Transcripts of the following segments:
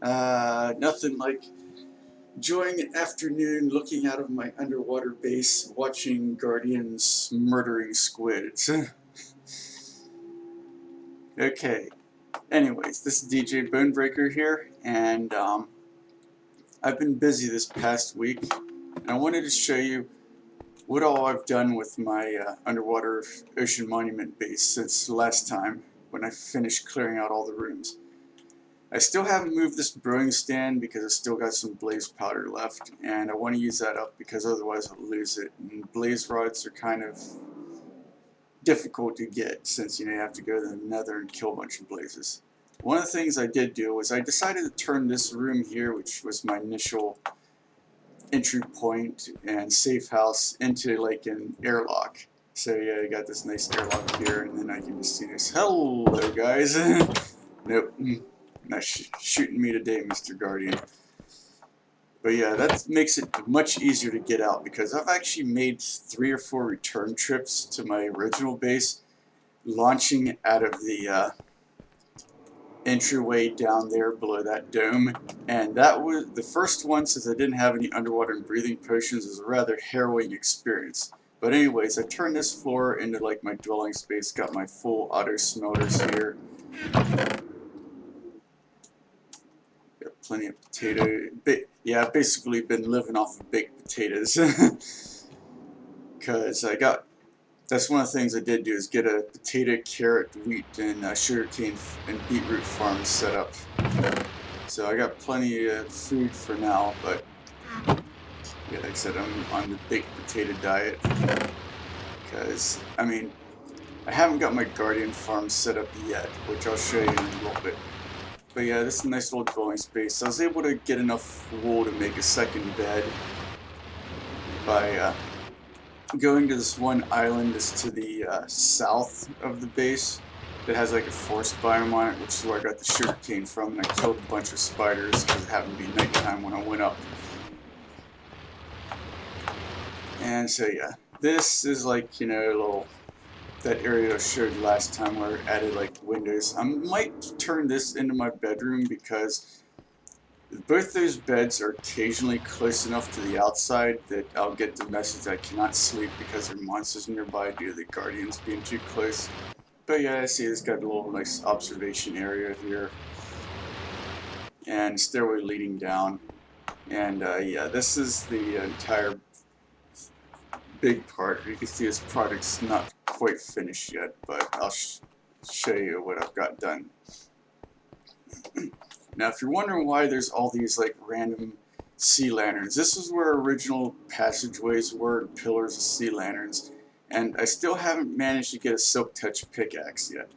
Nothing like enjoying an afternoon looking out of my underwater base, watching guardians murdering squids. Okay, anyways, this is DJ Bonebreaker here, and I've been busy this past week, and I wanted to show you what all I've done with my underwater ocean monument base since the last time when I finished clearing out all the rooms. I still haven't moved this brewing stand because I still got some blaze powder left, and I want to use that up because otherwise I'll lose it. And blaze rods are kind of difficult to get since you have to go to the nether and kill a bunch of blazes. One of the things I did do was I decided to turn this room here, which was my initial entry point and safe house, into like an airlock. So yeah, I got this nice airlock here, and then I can just see this. Hello guys. Nope. Not shooting me today, Mr. Guardian. But yeah, that makes it much easier to get out because I've actually made 3 or 4 return trips to my original base, launching out of the entryway down there below that dome. And that was the first one, since I didn't have any underwater and breathing potions, was a rather harrowing experience. But anyways, I turned this floor into like my dwelling space, got my full auto smelters here. Plenty of potato. Yeah, I've basically been living off of baked potatoes. Because that's one of the things I did do, is get a potato, carrot, wheat, and sugarcane and beetroot farm set up. So I got plenty of food for now, but yeah, like I said, I'm on the baked potato diet. Because, I mean, I haven't got my guardian farm set up yet, which I'll show you in a little bit. But yeah, this is a nice little dwelling space. I was able to get enough wool to make a second bed by going to this one island that's to the south of the base that has like a forest biome on it, which is where I got the sugarcane from, and I killed a bunch of spiders because it happened to be nighttime when I went up. And so yeah, this is like, a little... that area I showed last time where I added like windows. I might turn this into my bedroom because both those beds are occasionally close enough to the outside that I'll get the message that I cannot sleep because there are monsters nearby due to the guardians being too close. But yeah, I see it's got a little nice observation area here and stairway leading down. And yeah, this is the entire big part. You can see this project's not quite finished yet, but I'll show you what I've got done. Now, if you're wondering why there's all these like random sea lanterns, this is where original passageways were, pillars of sea lanterns, and I still haven't managed to get a silk touch pickaxe yet.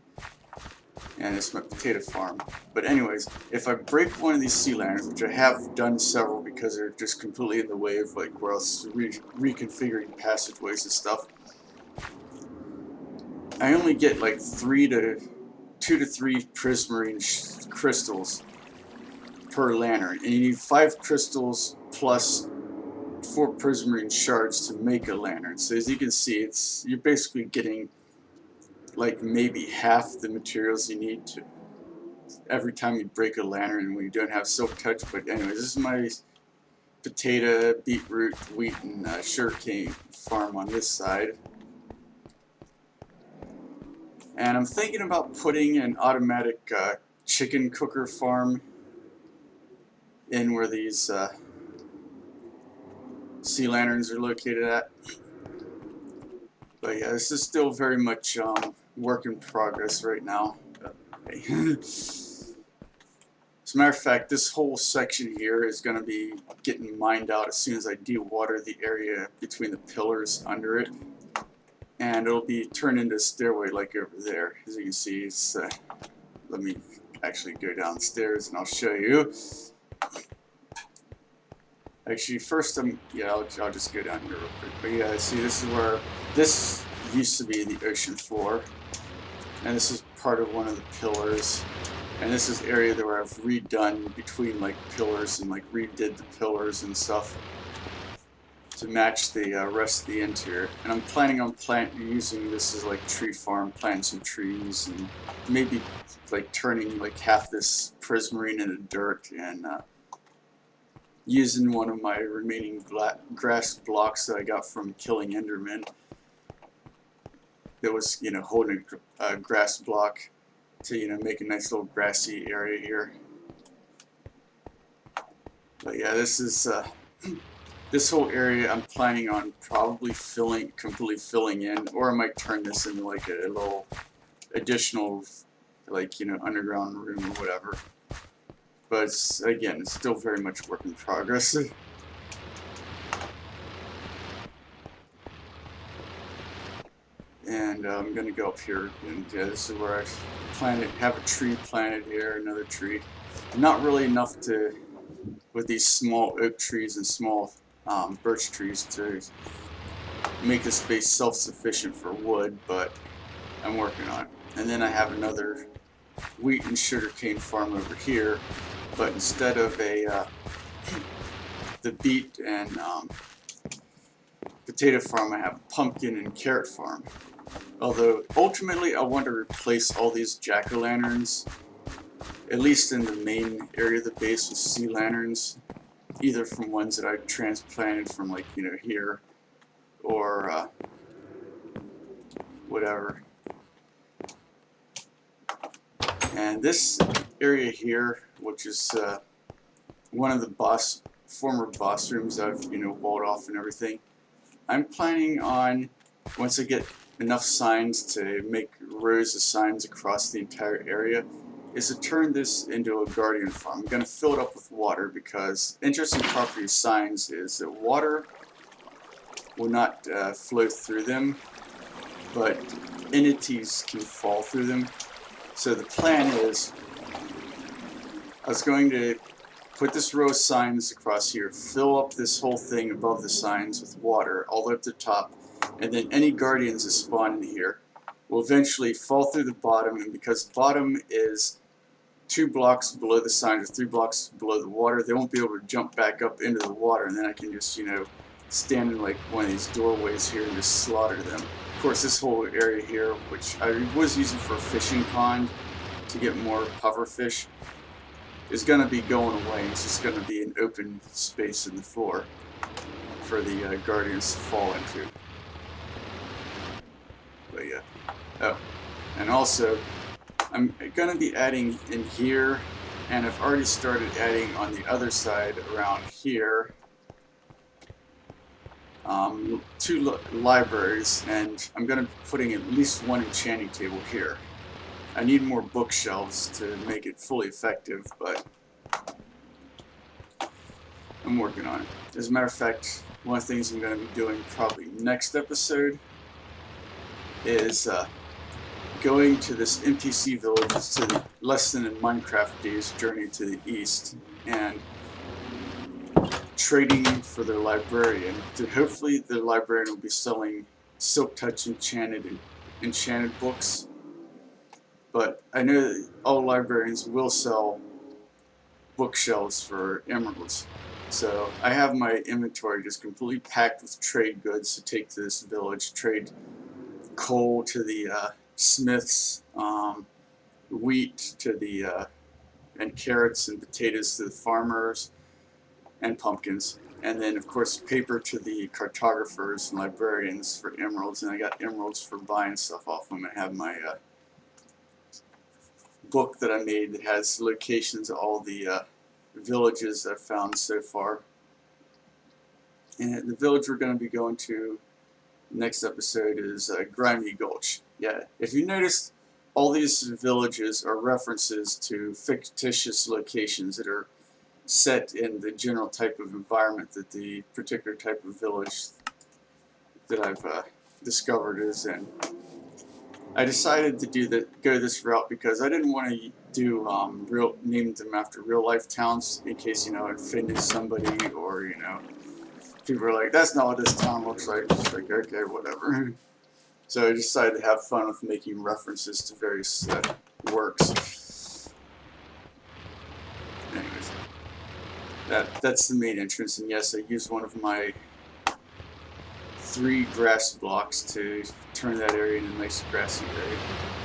And it's my potato farm. But anyways, if I break one of these sea lanterns, which I have done several because they're just completely in the way of like where I was reconfiguring passageways and stuff, I only get like 2 to 3 prismarine crystals per lantern, and you need 5 crystals plus 4 prismarine shards to make a lantern. So as you can see, you're basically getting like maybe half the materials you need to every time you break a lantern when you don't have silk touch. But anyways, this is my potato, beetroot, wheat, and sugarcane farm on this side. And I'm thinking about putting an automatic chicken cooker farm in where these sea lanterns are located at. But yeah, this is still very much work in progress right now. As a matter of fact, this whole section here is going to be getting mined out as soon as I dewater the area between the pillars under it. And it'll be turned into a stairway like over there. As you can see, it's, let me actually go downstairs and I'll show you. Actually, first I'll just go down here real quick. But yeah, see, this is where this used to be the ocean floor, and this is part of one of the pillars. And this is area where I've redone between like pillars and like redid the pillars and stuff. to match the rest of the interior. And I'm planning on using this as like tree farm, planting some trees, and maybe like turning like half this prismarine into dirt, and using one of my remaining grass blocks that I got from killing Enderman. That was, you know, holding a grass block to, you know, make a nice little grassy area here. But yeah, this is this whole area I'm planning on probably completely filling in, or I might turn this into like a little additional, like, you know, underground room or whatever. But it's, again, it's still very much work in progress. And I'm gonna go up here, and this is where I have a tree planted here, another tree. Not really enough to, with these small oak trees and small birch trees, to make the space self-sufficient for wood, but I'm working on it. And then I have another wheat and sugarcane farm over here, but instead of the beet and potato farm, I have a pumpkin and carrot farm. Although ultimately I want to replace all these jack-o'-lanterns, at least in the main area of the base, with sea lanterns, either from ones that I transplanted from, like, you know, here, or whatever. And this area here, which is one of the former boss rooms I've, you know, walled off and everything, I'm planning on, once I get enough signs to make rows of signs across the entire area, is to turn this into a guardian farm. I'm going to fill it up with water, because interesting property of signs is that water will not flow through them, but entities can fall through them. So the plan is, I was going to put this row of signs across here, fill up this whole thing above the signs with water all the way up to the top, and then any guardians that spawn in here will eventually fall through the bottom, and because the bottom is 2 blocks below the signs or 3 blocks below the water, they won't be able to jump back up into the water, and then I can just, you know, stand in like one of these doorways here and just slaughter them. Of course, this whole area here, which I was using for a fishing pond to get more pufferfish, is going to be going away. It's just going to be an open space in the floor for the guardians to fall into. But yeah. Oh, and also, I'm going to be adding in here, and I've already started adding on the other side around here, 2 libraries, and I'm going to be putting at least 1 enchanting table here. I need more bookshelves to make it fully effective, but I'm working on it. As a matter of fact, one of the things I'm going to be doing probably next episode is going to this NPC village, to the less than a Minecraft day's journey to the east, and trading for their librarian. Hopefully the librarian will be selling Silk Touch enchanted books, but I know that all librarians will sell bookshelves for emeralds. So I have my inventory just completely packed with trade goods to take to this village. Trade coal to the smiths, wheat to the and carrots and potatoes to the farmers, and pumpkins, and then of course paper to the cartographers and librarians for emeralds. And I got emeralds for buying stuff off them. I have my book that I made that has locations of all the villages I've found so far. And the village we're going to be going to next episode is Grimy Gulch. Yeah, if you notice, all these villages are references to fictitious locations that are set in the general type of environment that the particular type of village that I've discovered is in. I decided to go this route because I didn't want to do name them after real life towns, in case, you know, it offended somebody, or, you know, people are like, that's not what this town looks like. It's like, okay, whatever. So I decided to have fun with making references to various works. Anyways, that's the main entrance, and yes, I used one of my 3 grass blocks to turn that area into a nice grassy area.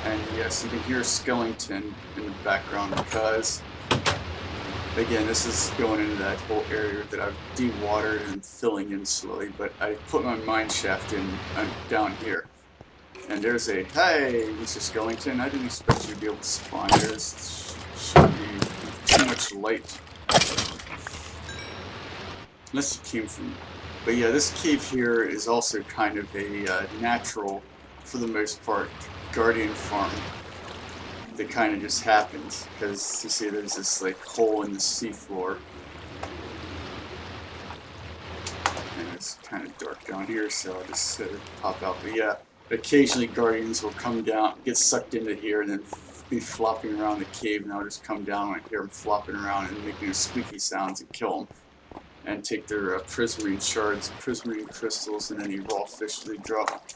And yes, you can hear a skeleton in the background because, again, this is going into that whole area that I've dewatered and filling in slowly, but I put my mine shaft in down here. And there's a, hey, Mr. Skellington, I didn't expect you to be able to spawn. There's shouldn't be too much light. Unless you came from, but yeah, this cave here is also kind of a natural, for the most part, guardian farm that kind of just happens, because you see there's this like hole in the seafloor. And it's kind of dark down here, so I'll just pop out. But yeah, occasionally guardians will come down, get sucked into here, and then be flopping around the cave, and I'll just come down and hear them flopping around and making a squeaky sounds and kill them. And take their prismarine shards, prismarine crystals, and any raw fish they drop.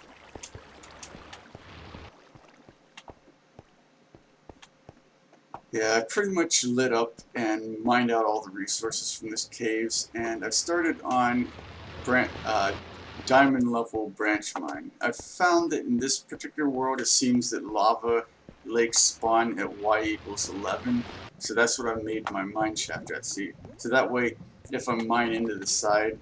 Yeah, I pretty much lit up and mined out all the resources from this caves, and I started on diamond level branch mine. I've found that in this particular world it seems that lava lakes spawn at y=11, so that's what I made my mine shaft at. See, so that way if I mine into the side,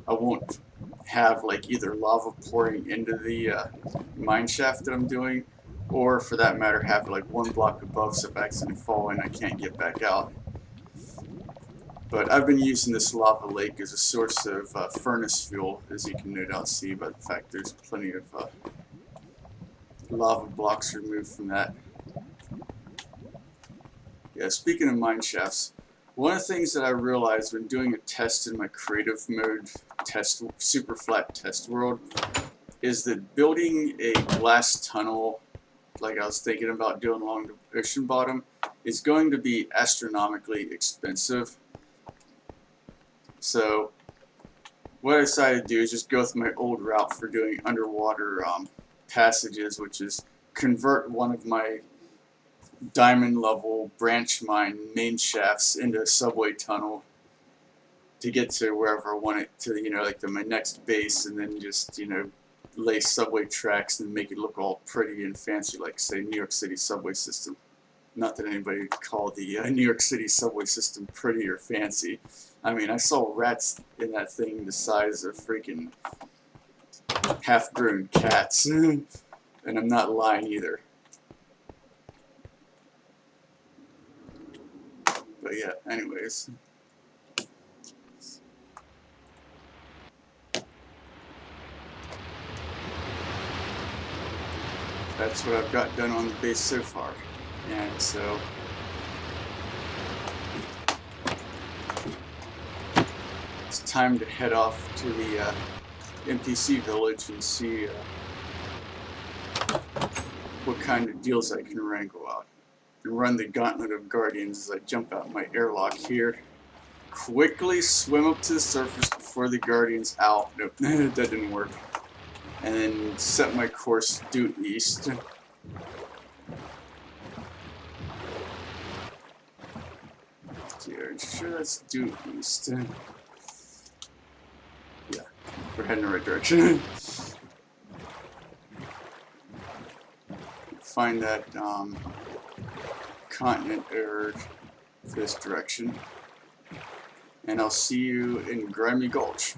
I won't have like either lava pouring into the mine shaft that I'm doing, or for that matter have like one block above, so if I accidentally fall in I can't get back out. But I've been using this lava lake as a source of furnace fuel, as you can no doubt see by the fact there's plenty of lava blocks removed from that. Yeah, speaking of mine shafts, one of the things that I realized when doing a test in my creative mode test, super flat test world, is that building a glass tunnel, like I was thinking about doing along the ocean bottom, is going to be astronomically expensive. So what I decided to do is just go with my old route for doing underwater passages, which is convert one of my diamond level branch mine main shafts into a subway tunnel to get to wherever I want it to, you know, like my next base, and then just, you know, lay subway tracks and make it look all pretty and fancy like, say, New York City subway system. Not that anybody would call the New York City subway system pretty or fancy. I mean, I saw rats in that thing the size of freaking half-grown cats, and I'm not lying either. But yeah, anyways. That's what I've got done on the base so far. And so it's time to head off to the NPC village and see what kind of deals I can wrangle out. And run the gauntlet of guardians as I jump out my airlock here. Quickly swim up to the surface before the guardians out. Nope, that didn't work. And then set my course due east. Yeah, sure that's due east. Yeah, we're heading in the right direction. Find that continent or this direction, and I'll see you in Grimy Gulch.